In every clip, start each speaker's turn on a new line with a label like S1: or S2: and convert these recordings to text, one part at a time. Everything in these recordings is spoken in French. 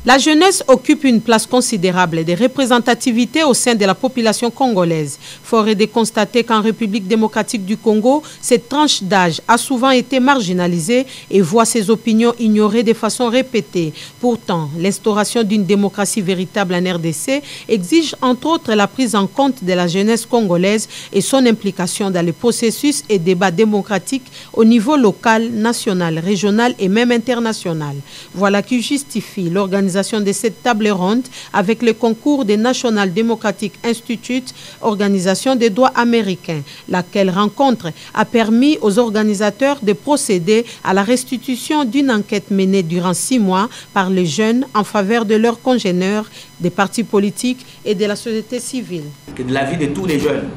S1: La jeunesse occupe une place considérable de représentativité au sein de la population congolaise. Fort est de constater qu'en République démocratique du Congo, cette tranche d'âge a souvent été marginalisée et voit ses opinions ignorées de façon répétée. Pourtant, l'instauration d'une démocratie véritable en RDC exige entre autres la prise en compte de la jeunesse congolaise et son implication dans les processus et débats démocratiques au niveau local, national, régional et même international. Voilà qui justifie l'organisation de cette table ronde avec le concours des National Democratic Institute, organisation des droits américains. Laquelle rencontre a permis aux organisateurs de procéder à la restitution d'une enquête menée durant 6 mois par les jeunes en faveur de leurs congénères, des partis politiques et de la société civile.
S2: De l'avis de tous les jeunes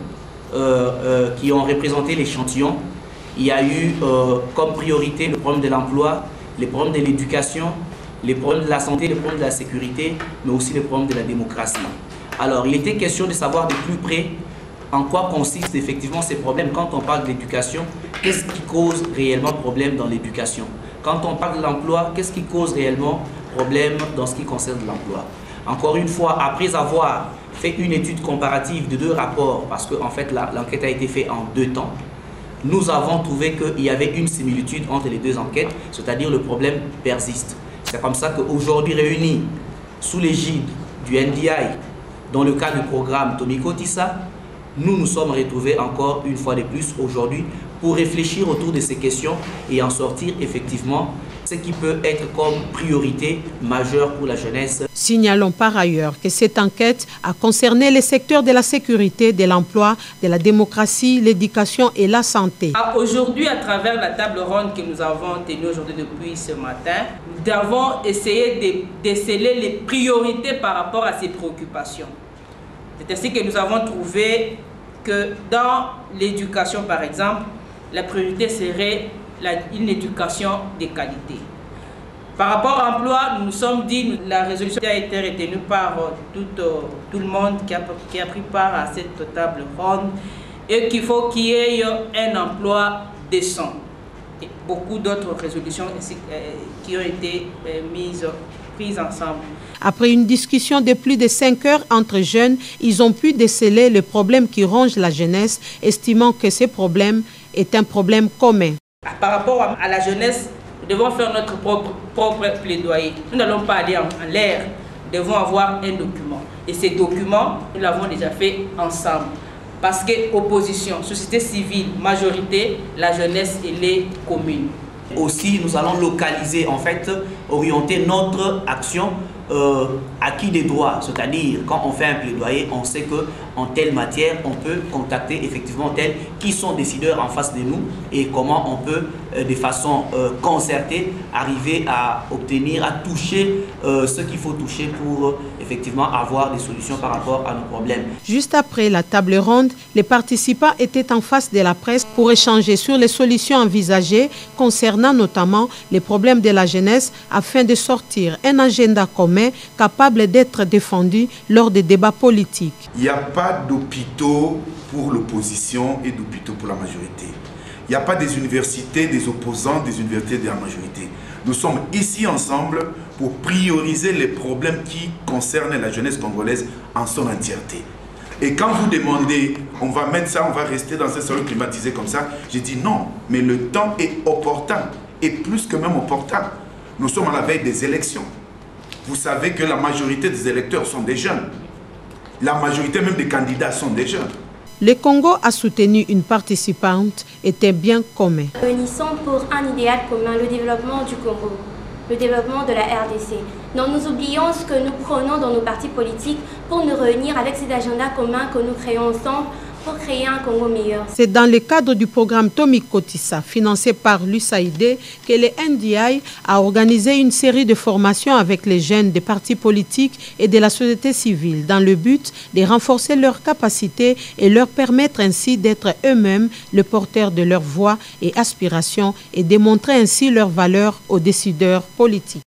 S2: qui ont représenté l'échantillon, il y a eu comme priorité le problème de l'emploi, les problèmes de l'éducation, les problèmes de la santé, les problèmes de la sécurité, mais aussi les problèmes de la démocratie. Alors, il était question de savoir de plus près en quoi consistent effectivement ces problèmes. Quand on parle de l'éducation, qu'est-ce qui cause réellement problème dans l'éducation? Quand on parle de l'emploi, qu'est-ce qui cause réellement problème dans ce qui concerne l'emploi? Encore une fois, après avoir fait une étude comparative de 2 rapports, parce qu'en fait l'enquête a été faite en 2 temps, nous avons trouvé qu'il y avait une similitude entre les 2 enquêtes, c'est-à-dire le problème persiste. C'est comme ça qu'aujourd'hui, réunis sous l'égide du NDI, dans le cadre du programme Tomiko Tissa, nous nous sommes retrouvés encore une fois de plus aujourd'hui pour réfléchir autour de ces questions et en sortir effectivement ce qui peut être comme priorité majeure pour la jeunesse.
S1: Signalons par ailleurs que cette enquête a concerné les secteurs de la sécurité, de l'emploi, de la démocratie, l'éducation et la santé.
S3: Aujourd'hui, à travers la table ronde que nous avons tenue aujourd'hui depuis ce matin, nous avons essayé de déceler les priorités par rapport à ces préoccupations. C'est ainsi que nous avons trouvé que dans l'éducation, par exemple, la priorité serait une éducation de qualité. Par rapport à l'emploi, nous nous sommes dit, la résolution a été retenue par tout le monde qui a pris part à cette table ronde et qu'il faut qu'il y ait un emploi décent. Et beaucoup d'autres résolutions qui ont été prises ensemble.
S1: Après une discussion de plus de 5 heures entre jeunes, ils ont pu déceler le problème qui ronge la jeunesse, estimant que ce problème est un problème commun.
S3: Par rapport à la jeunesse, nous devons faire notre propre plaidoyer. Nous n'allons pas aller en l'air, nous devons avoir un document. Et ces documents, nous l'avons déjà fait ensemble. Parce que opposition, société civile, majorité, la jeunesse et les communes.
S2: Aussi, nous allons localiser, en fait, orienter notre action acquis des droits. C'est-à-dire, quand on fait un plaidoyer, on sait qu'en telle matière, on peut contacter effectivement tels qui sont décideurs en face de nous et comment on peut, de façon concertée, arriver à obtenir, à toucher ce qu'il faut toucher pour effectivement avoir des solutions par rapport à nos problèmes.
S1: Juste après la table ronde, les participants étaient en face de la presse pour échanger sur les solutions envisagées concernant notamment les problèmes de la jeunesse afin de sortir un agenda commun capable d'être défendu lors des débats politiques.
S4: Il n'y a pas d'hôpitaux pour l'opposition et d'hôpitaux pour la majorité. Il n'y a pas des universités des opposants, des universités de la majorité. Nous sommes ici ensemble pour prioriser les problèmes qui concernent la jeunesse congolaise en son entièreté. Et quand vous demandez, on va mettre ça, on va rester dans un salon climatisé comme ça, j'ai dit non, mais le temps est opportun, et plus que même opportun. Nous sommes à la veille des élections. Vous savez que la majorité des électeurs sont des jeunes. La majorité même des candidats sont des jeunes.
S1: Le Congo a soutenu une participante, était bien commun.
S5: Nous unissons pour un idéal commun, le développement du Congo, le développement de la RDC. Non, nous oublions ce que nous prenons dans nos partis politiques pour nous réunir avec cet agenda commun que nous créons ensemble pour créer un Congo meilleur.
S1: C'est dans le cadre du programme Tomiko Tissa, financé par l'USAID, que le NDI a organisé une série de formations avec les jeunes des partis politiques et de la société civile, dans le but de renforcer leurs capacités et leur permettre ainsi d'être eux-mêmes le porteur de leurs voix et aspirations et démontrer ainsi leurs valeurs aux décideurs politiques.